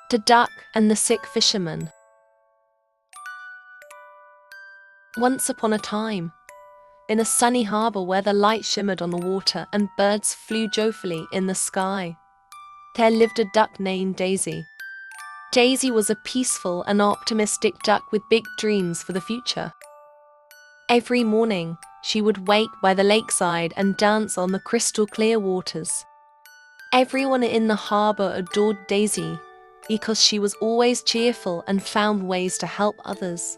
The Duck and the Sick Fisherman. Once upon a time, in a sunny harbor where the light shimmered on the water and birds flew joyfully in the sky, there lived a duck named Daisy. Daisy was a peaceful and optimistic duck with big dreams for the future. Every morning, she would wait by the lakeside and dance on the crystal clear waters. Everyone in the harbor adored Daisy because she was always cheerful and found ways to help others.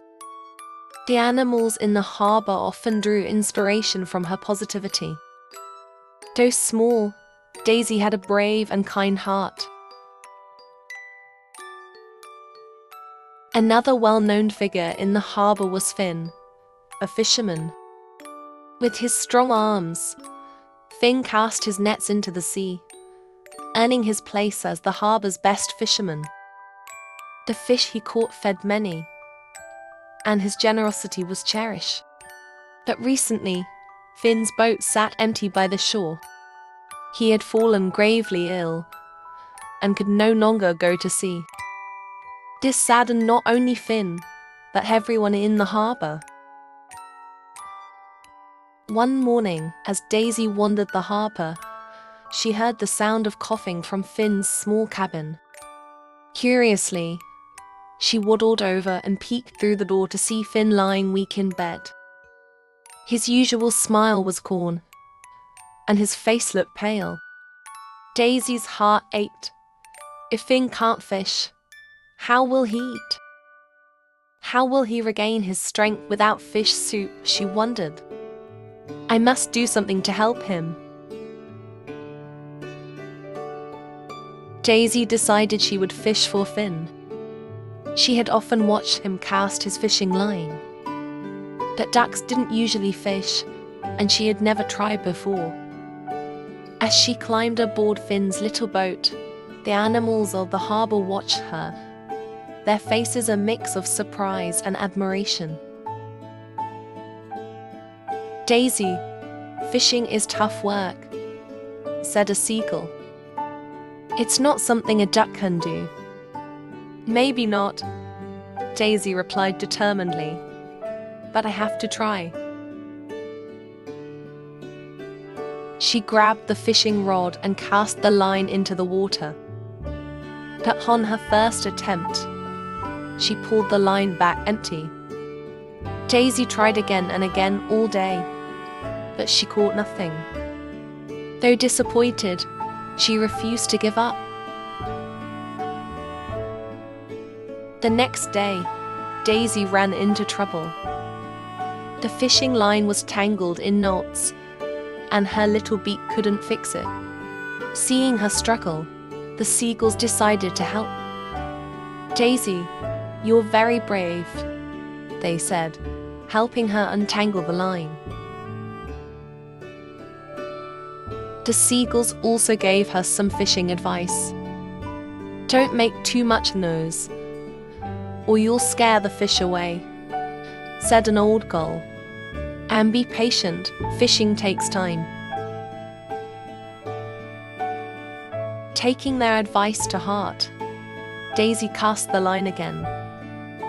The animals in the harbor often drew inspiration from her positivity. Though small, Daisy had a brave and kind heart. Another well-known figure in the harbor was Finn, a fisherman. With his strong arms, Finn cast his nets into the sea, earning his place as the harbor's best fisherman. The fish he caught fed many, and his generosity was cherished. But recently, Finn's boat sat empty by the shore. He had fallen gravely ill and could no longer go to sea. This saddened not only Finn, but everyone in the harbor. One morning, as Daisy wandered the harbor, she heard the sound of coughing from Finn's small cabin. Curiously, she waddled over and peeked through the door to see Finn lying weak in bed. His usual smile was gone, and his face looked pale. Daisy's heart ached. If Finn can't fish, how will he eat? How will he regain his strength without fish soup, she wondered. I must do something to help him. Daisy decided she would fish for Finn. She had often watched him cast his fishing line. But ducks didn't usually fish, and she had never tried before. As she climbed aboard Finn's little boat, the animals of the harbor watched her, their faces a mix of surprise and admiration. Daisy, fishing is tough work, said a seagull. It's not something a duck can do. Maybe not, Daisy replied determinedly, but I have to try. She grabbed the fishing rod and cast the line into the water. But on her first attempt, she pulled the line back empty. Daisy tried again and again all day, but she caught nothing. Though disappointed, she refused to give up. The next day, Daisy ran into trouble. The fishing line was tangled in knots, and her little beak couldn't fix it. Seeing her struggle, the seagulls decided to help. Daisy, you're very brave, they said, helping her untangle the line. The seagulls also gave her some fishing advice. Don't make too much noise, or you'll scare the fish away, said an old gull. And be patient, fishing takes time. Taking their advice to heart, Daisy cast the line again.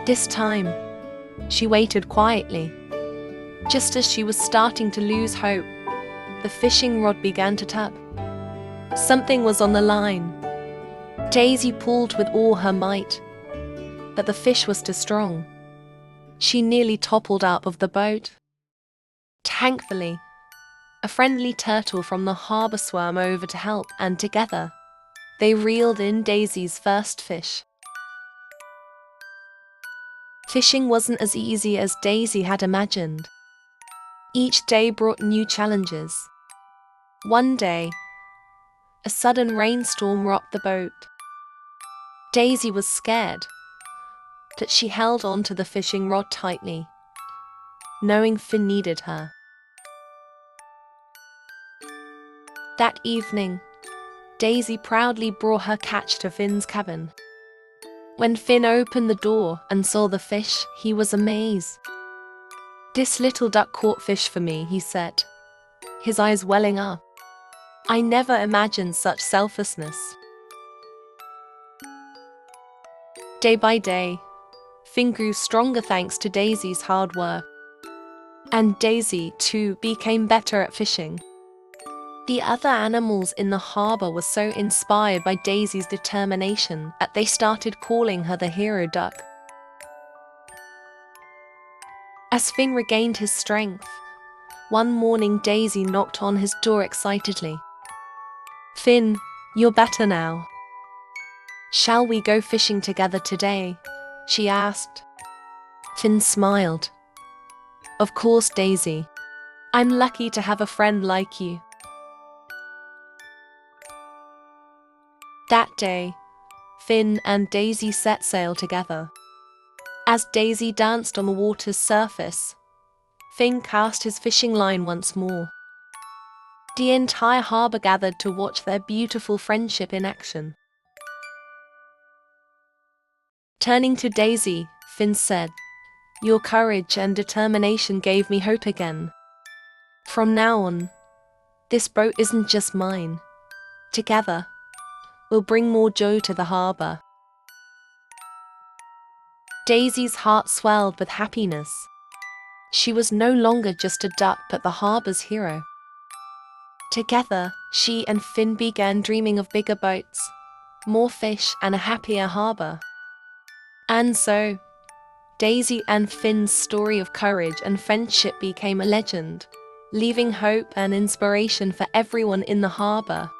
This time, she waited quietly. Just as she was starting to lose hope, the fishing rod began to tug. Something was on the line. Daisy pulled with all her might, but the fish was too strong. She nearly toppled out of the boat. Thankfully, a friendly turtle from the harbor swam over to help, and together, they reeled in Daisy's first fish. Fishing wasn't as easy as Daisy had imagined. Each day brought new challenges. One day, a sudden rainstorm rocked the boat. Daisy was scared, but she held on to the fishing rod tightly, knowing Finn needed her. That evening, Daisy proudly brought her catch to Finn's cabin. When Finn opened the door and saw the fish, he was amazed. This little duck caught fish for me, he said, his eyes welling up. I never imagined such selflessness. Day by day, Finn grew stronger thanks to Daisy's hard work. And Daisy, too, became better at fishing. The other animals in the harbor were so inspired by Daisy's determination that they started calling her the hero duck. As Finn regained his strength, one morning Daisy knocked on his door excitedly. "Finn, you're better now. Shall we go fishing together today?" she asked. Finn smiled. "Of course, Daisy. I'm lucky to have a friend like you." That day, Finn and Daisy set sail together. As Daisy danced on the water's surface, Finn cast his fishing line once more. The entire harbor gathered to watch their beautiful friendship in action. Turning to Daisy, Finn said, "Your courage and determination gave me hope again. From now on, this boat isn't just mine. Together, we'll bring more joy to the harbor." Daisy's heart swelled with happiness. She was no longer just a duck but the harbor's hero. Together, she and Finn began dreaming of bigger boats, more fish, and a happier harbor. And so, Daisy and Finn's story of courage and friendship became a legend, leaving hope and inspiration for everyone in the harbor.